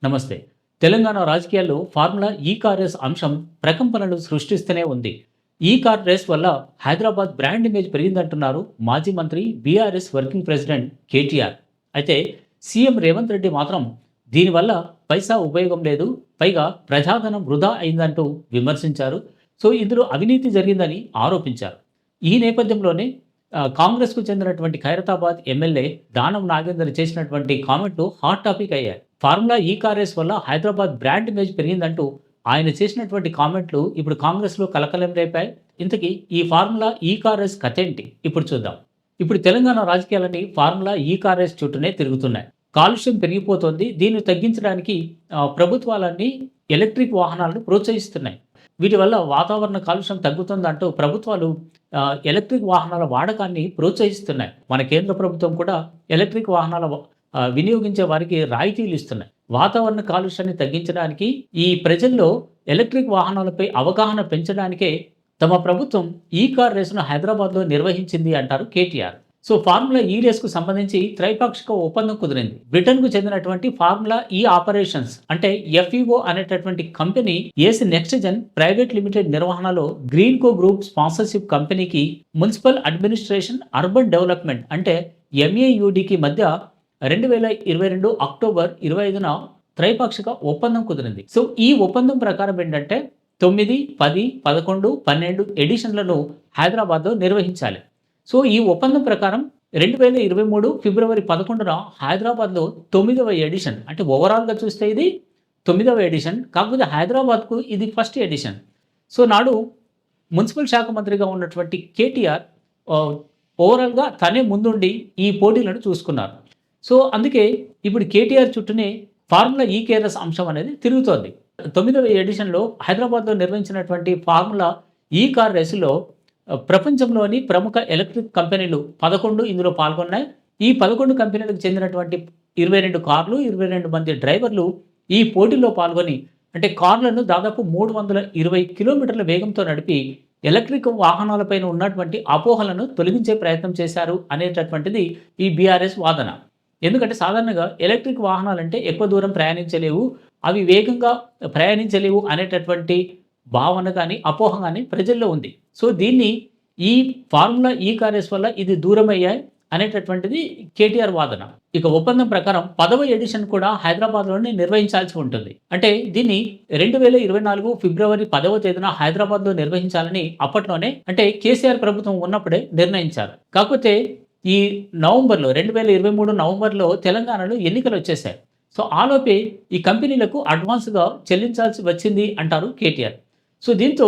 నమస్తే. తెలంగాణ రాజకీయాల్లో ఫార్ములా ఈ కార్ రేస్ అంశం ప్రకంపనలు సృష్టిస్తూనే ఉంది. ఈ కార్ రేస్ వల్ల హైదరాబాద్ బ్రాండ్ ఇమేజ్ పెరిగిందంటున్నారు మాజీ మంత్రి, బీఆర్ఎస్ వర్కింగ్ ప్రెసిడెంట్ కేటీఆర్. అయితే సీఎం రేవంత్ రెడ్డి మాత్రం దీనివల్ల పైసా ఉపయోగం లేదు, పైగా ప్రజాధనం వృధా అయిందంటూ విమర్శించారు. సో ఇందులో అవినీతి జరిగిందని ఆరోపించారు. ఈ నేపథ్యంలోనే కాంగ్రెస్‌కు చెందినటువంటి ఖైరతాబాద్ ఎమ్మెల్యే దానం నాగేందర్ చేసినటువంటి కామెంట్లు హాట్ టాపిక్ అయ్యాయి. ఫార్ములా ఈ కార్ రేస్ వల్ల హైదరాబాద్ బ్రాండ్ ఇమేజ్ పెరిగిందంటూ ఆయన చేసినటువంటి కామెంట్లు ఇప్పుడు కాంగ్రెస్‌లో కలకలం రేపాయి. ఇంతకీ ఈ ఫార్ములా ఈ కార్ రేస్ కథేంటి? ఇప్పుడు చూద్దాం. ఇప్పుడు తెలంగాణ రాజకీయాలన్నీ ఫార్ములా ఈ కార్ రేస్ చుట్టూనే తిరుగుతున్నాయి. కాలుష్యం పెరిగిపోతోంది. దీన్ని తగ్గించడానికి ప్రభుత్వాలన్నీ ఎలక్ట్రిక్ వాహనాలను ప్రోత్సహిస్తున్నాయి. వీటి వల్ల వాతావరణ కాలుష్యం తగ్గుతుందంటూ ప్రభుత్వాలు ఎలక్ట్రిక్ వాహనాల వాడకాన్ని ప్రోత్సహిస్తున్నాయి. మన కేంద్ర ప్రభుత్వం కూడా ఎలక్ట్రిక్ వాహనాల వినియోగించే వారికి రాయితీలు ఇస్తున్నాయి. వాతావరణ కాలుష్యాన్ని తగ్గించడానికి, ఈ ప్రజల్లో ఎలక్ట్రిక్ వాహనాలపై అవగాహన పెంచడానికే తమ ప్రభుత్వం ఈ కార్ రేసును హైదరాబాద్‌లో నిర్వహించింది అంటారు కేటీఆర్. సో ఫార్ములా ఈ రేస్‌కు సంబంధించి త్రైపాక్షిక ఒప్పందం కుదిరింది. బ్రిటన్‌కు చెందినటువంటి ఫార్ములా ఈ ఆపరేషన్స్ అంటే ఎఫ్ఈఓ అనేటటువంటి company AC next gen private limited నిర్వహణలో గ్రీన్‌కో గ్రూప్ స్పాన్సర్‌షిప్ కంపెనీకి మున్సిపల్ అడ్మినిస్ట్రేషన్ అర్బన్ డెవలప్మెంట్ అంటే ఎంఏయూడీకి మధ్య 2022 అక్టోబర్ 25న త్రైపాక్షిక ఒప్పందం కుదిరింది. సో ఈ ఒప్పందం ప్రకారం ఏంటంటే 9, 10, 11, 12 ఎడిషన్లను హైదరాబాద్‌లో నిర్వహించాలి. సో ఈ ఒప్పందం ప్రకారం 2023 ఫిబ్రవరి 11న హైదరాబాద్‌లో 9వ ఎడిషన్ అంటే ఓవరాల్‌గా చూస్తే ఇది 9వ ఎడిషన్. కాకపోతే హైదరాబాద్‌కు ఇది ఫస్ట్ ఎడిషన్. సో నాడు మున్సిపల్ శాఖ మంత్రిగా ఉన్నటువంటి కేటీఆర్ ఓవరాల్‌గా తనే ముందుండి ఈ పోటీలను చూసుకున్నారు. సో అందుకే ఇప్పుడు కేటీఆర్ చుట్టూనే ఫార్ములా ఈ కేర్‌లెస్ అంశం అనేది తిరుగుతోంది. 9వ ఎడిషన్‌లో హైదరాబాద్‌లో నిర్వహించినటువంటి ఫార్ములా ఈ కార్ రేసులో ప్రపంచంలోని ప్రముఖ ఎలక్ట్రిక్ కంపెనీలు 11 ఇందులో పాల్గొన్నాయి. ఈ 11 కంపెనీలకు చెందినటువంటి 22 కార్లు, 22 మంది డ్రైవర్లు ఈ పోటీలో పాల్గొని అంటే కార్లను దాదాపు 320 కిలోమీటర్ల వేగంతో నడిపి ఎలక్ట్రిక్ వాహనాలపైన ఉన్నటువంటి అపోహలను తొలగించే ప్రయత్నం చేశారు అనేటటువంటిది ఈ బీఆర్ఎస్ వాదన. ఎందుకంటే సాధారణంగా ఎలక్ట్రిక్ వాహనాలంటే ఎక్కువ దూరం ప్రయాణించలేవు, అవి వేగంగా ప్రయాణించలేవు అనేటటువంటి భావన కానీ, అపోహ కానీ ప్రజల్లో ఉంది. సో దీన్ని ఈ ఫార్ములా ఈ కార్ రేస్ వల్ల ఇది దూరమయ్యాయి అనేటటువంటిది కేటీఆర్ వాదన. ఇక ఒప్పందం ప్రకారం 10వ ఎడిషన్ కూడా హైదరాబాద్‌లోనే నిర్వహించాల్సి ఉంటుంది. అంటే దీన్ని 2024 ఫిబ్రవరి 10వ తేదీన హైదరాబాద్‌లో నిర్వహించాలని అప్పట్లోనే అంటే కేసీఆర్ ప్రభుత్వం ఉన్నప్పుడే నిర్ణయించారు. కాకపోతే ఈ నవంబర్‌లో 2023 నవంబర్‌లో తెలంగాణలో ఎన్నికలొచ్చేశాయి. సో ఆలోపే ఈ కంపెనీలకు అడ్వాన్స్‌గా చెల్లించాల్సి వచ్చింది అంటారు కేటీఆర్. సో దీంతో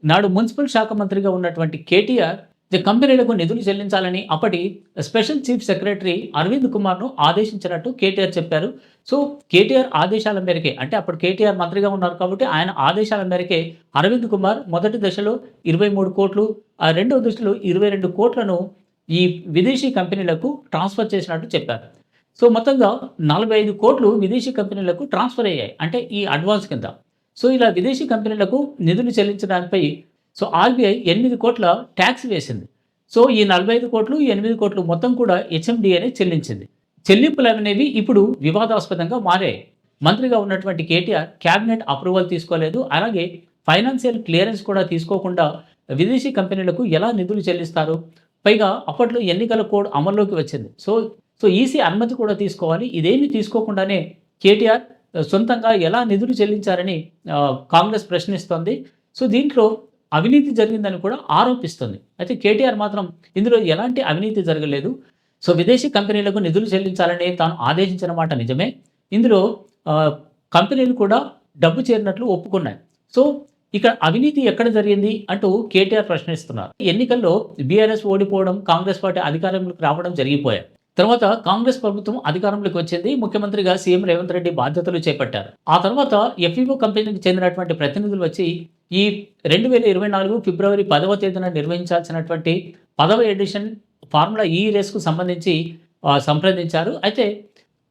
నాడు మున్సిపల్ శాఖ మంత్రిగా ఉన్నటువంటి కేటీఆర్ కంపెనీలకు నిధులు చెల్లించాలని అప్పటి స్పెషల్ చీఫ్ సెక్రటరీ అరవింద్ కుమార్‌ను ఆదేశించినట్టు కేటీఆర్ చెప్పారు. సో కేటీఆర్ ఆదేశాల మేరకే అంటే అప్పుడు కేటీఆర్ మంత్రిగా ఉన్నారు కాబట్టి ఆయన ఆదేశాల మేరకే అరవింద్ కుమార్ మొదటి దశలో 23 కోట్లు, రెండవ దశలో 22 కోట్లను ఈ విదేశీ కంపెనీలకు ట్రాన్స్‌ఫర్ చేసినట్టు చెప్పారు. సో మొత్తంగా 45 కోట్లు విదేశీ కంపెనీలకు ట్రాన్స్‌ఫర్ అయ్యాయి. అంటే ఈ అడ్వాన్స్ కింద. సో ఇలా విదేశీ కంపెనీలకు నిధులు చెల్లించడానిపై సో ఆర్‌బీఐ 8 కోట్ల టాక్స్ వేసింది. సో ఈ 45 కోట్లు, 8 కోట్లు మొత్తం కూడా హెచ్ఎండీఏనే చెల్లించింది. చెల్లింపులనేవి ఇప్పుడు వివాదాస్పదంగా మారాయి. మంత్రిగా ఉన్నటువంటి కేటీఆర్ క్యాబినెట్ అప్రూవల్ తీసుకోలేదు. అలాగే ఫైనాన్షియల్ క్లియరెన్స్ కూడా తీసుకోకుండా విదేశీ కంపెనీలకు ఎలా నిధులు చెల్లిస్తారు? పైగా అప్పట్లో ఎన్నికల కోడ్ అమల్లోకి వచ్చింది. సో ఈసీ అనుమతి కూడా తీసుకోవాలి. ఇదేమీ తీసుకోకుండానే కేటీఆర్ సొంతంగా ఎలా నిధులు చెల్లించారని కాంగ్రెస్ ప్రశ్నిస్తోంది. సో దీంట్లో అవినీతి జరిగిందని కూడా ఆరోపిస్తుంది. అయితే కేటీఆర్ మాత్రం ఇందులో ఎలాంటి అవినీతి జరగలేదు. సో విదేశీ కంపెనీలకు నిధులు చెల్లించాలని తాను ఆదేశించిన మాట నిజమే. ఇందులో కంపెనీలు కూడా డబ్బు చేరినట్లు ఒప్పుకున్నాయి. సో ఇక్కడ అవినీతి ఎక్కడ జరిగింది అంటూ కేటీఆర్ ప్రశ్నిస్తున్నారు. ఎన్నికల్లో బీఆర్ఎస్ ఓడిపోవడం, కాంగ్రెస్ పార్టీ అధికారంలోకి రావడం జరిగిపోయాయి. తర్వాత కాంగ్రెస్ ప్రభుత్వం అధికారంలోకి వచ్చింది. ముఖ్యమంత్రిగా సీఎం రేవంత్ రెడ్డి బాధ్యతలు చేపట్టారు. ఆ తర్వాత ఎఫ్ఈఓ కంపెనీకి చెందినటువంటి ప్రతినిధులు వచ్చి ఈ 2024 ఫిబ్రవరి 10వ తేదీన నిర్వహించాల్సినటువంటి 10వ ఎడిషన్ ఫార్ములా ఈ రేస్‌కు సంబంధించి సంప్రదించారు. అయితే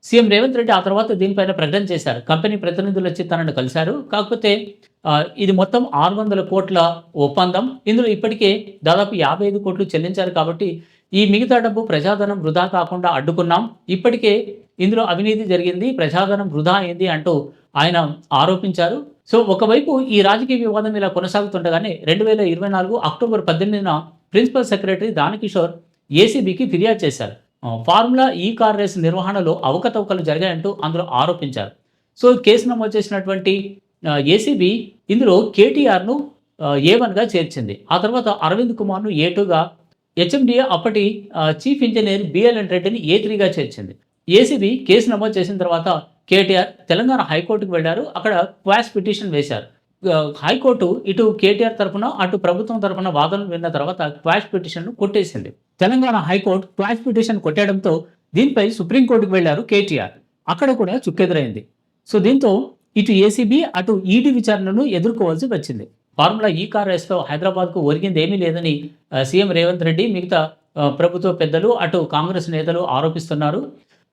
సీఎం రేవంత్ రెడ్డి ఆ తర్వాత దీనిపైన ప్రకటన చేశారు. కంపెనీ ప్రతినిధులు వచ్చి తనను కలిశారు. కాకపోతే ఇది మొత్తం 600 కోట్ల ఒప్పందం. ఇందులో ఇప్పటికే దాదాపు 55 కోట్లు చెల్లించారు కాబట్టి ఈ మిగతా డబ్బు ప్రజాధనం వృధా కాకుండా అడ్డుకున్నాం. ఇప్పటికే ఇందులో అవినీతి జరిగింది, ప్రజాధనం వృధా అయింది అంటూ ఆయన ఆరోపించారు. సో, ఒకవైపు ఈ రాజకీయ వివాదం ఇలా కొనసాగుతుండగానే 2024 అక్టోబర్ 18న ప్రిన్సిపల్ సెక్రటరీ దానకిషోర్ ఏసీబీకి ఫిర్యాదు చేశారు. ఫార్ములా ఈ కార్ రేస్ నిర్వహణలో అవకతవకలు జరిగాయంటూ అందులో ఆరోపించారు. సో, కేసు నమోదు చేసినటువంటి ఏసీబీ ఇందులో కేటీఆర్‌ను ఏ1గా చేర్చింది. ఆ తర్వాత అరవింద్ కుమార్‌ను ఏ2గా, హెచ్ఎండీఏ అప్పటి చీఫ్ ఇంజినీర్ బిఎల్ఎన్ రెడ్డిని ఏ3గా చేర్చింది. ఏసీబీ కేసు నమోదు చేసిన తర్వాత కేటీఆర్ తెలంగాణ హైకోర్టుకు వెళ్లారు. అక్కడ క్వాష్ పిటిషన్ వేశారు. హైకోర్టు ఇటు కేటీఆర్ తరపున, అటు ప్రభుత్వం తరపున వాదనలు విన్న తర్వాత క్వాష్ పిటిషన్‌ను కొట్టేసింది. తెలంగాణ హైకోర్టు క్వాష్ పిటిషన్ కొట్టేయడంతో దీనిపై సుప్రీంకోర్టుకు వెళ్లారు కేటీఆర్. అక్కడ కూడా చుక్కెదురైంది. సో, దీంతో ఇటు ఏసీబీ, అటు ఈడీ విచారణను ఎదుర్కోవాల్సి వచ్చింది. ఫార్ములా ఈ కార్ రేస్‌లో హైదరాబాద్‌కు ఒరిగింది ఏమీ లేదని సీఎం రేవంత్ రెడ్డి, మిగతా ప్రభుత్వ పెద్దలు, అటు కాంగ్రెస్ నేతలు ఆరోపిస్తున్నారు.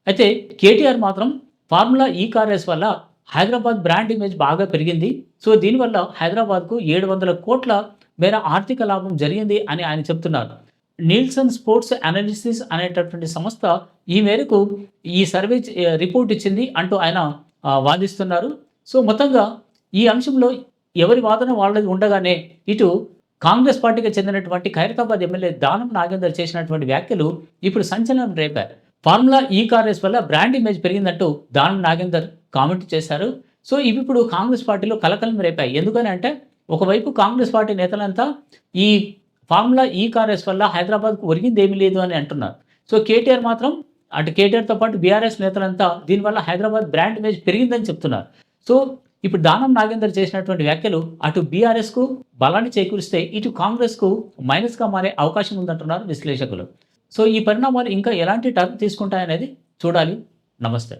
అయితే కేటీఆర్ మాత్రం ఫార్ములా ఈ కార్ రేస్ వల్ల హైదరాబాద్ బ్రాండ్ ఇమేజ్ బాగా పెరిగింది. సో, దీనివల్ల హైదరాబాద్‌కు 700 కోట్ల మేర ఆర్థిక లాభం జరిగింది అని ఆయన చెప్తున్నారు. నీల్సన్ స్పోర్ట్స్ అనాలిసిస్ అనేటటువంటి సంస్థ ఈ మేరకు ఈ సర్వే రిపోర్ట్ ఇచ్చింది అంటూ ఆయన వాదిస్తున్నారు. సో, మొత్తంగా ఈ అంశంలో ఎవరి వాదన వాళ్ళది ఉండగానే ఇటు కాంగ్రెస్ పార్టీకి చెందినటువంటి ఖైరతాబాద్ ఎమ్మెల్యే దానం నాగేందర్ చేసినటువంటి వ్యాఖ్యలు ఇప్పుడు సంచలనం రేపాయి. ఫార్ములా ఈ కార్ రేస్ వల్ల brand image పెరిగిందంటూ Danam Nagender comment చేశారు. సో, ఇవి ఇప్పుడు కాంగ్రెస్ పార్టీలో కలకలం రేపాయి. ఎందుకని అంటే ఒకవైపు కాంగ్రెస్ పార్టీ నేతలంతా ఈ ఫార్ములా ఈ కార్ రేస్ వల్ల హైదరాబాద్‌కు ఒరిగింది ఏమీ లేదు అని అంటున్నారు. సో, కేటీఆర్ మాత్రం అటు కేటీఆర్‌తో పాటు బీఆర్ఎస్ నేతలంతా దీనివల్ల హైదరాబాద్ బ్రాండ్ ఇమేజ్ పెరిగిందని చెప్తున్నారు. సో, ఇప్పుడు దానం నాగేందర్ చేసినటువంటి వ్యాఖ్యలు అటు బీఆర్ఎస్‌కు బలాన్ని చేకూరిస్తే, ఇటు కాంగ్రెస్‌కు మైనస్‌గా మారే అవకాశం ఉందంటున్నారు విశ్లేషకులు. సో, ఈ పరిణామాలు ఇంకా ఎలాంటి టర్న్ తీసుకుంటాయనేది చూడాలి. నమస్తే.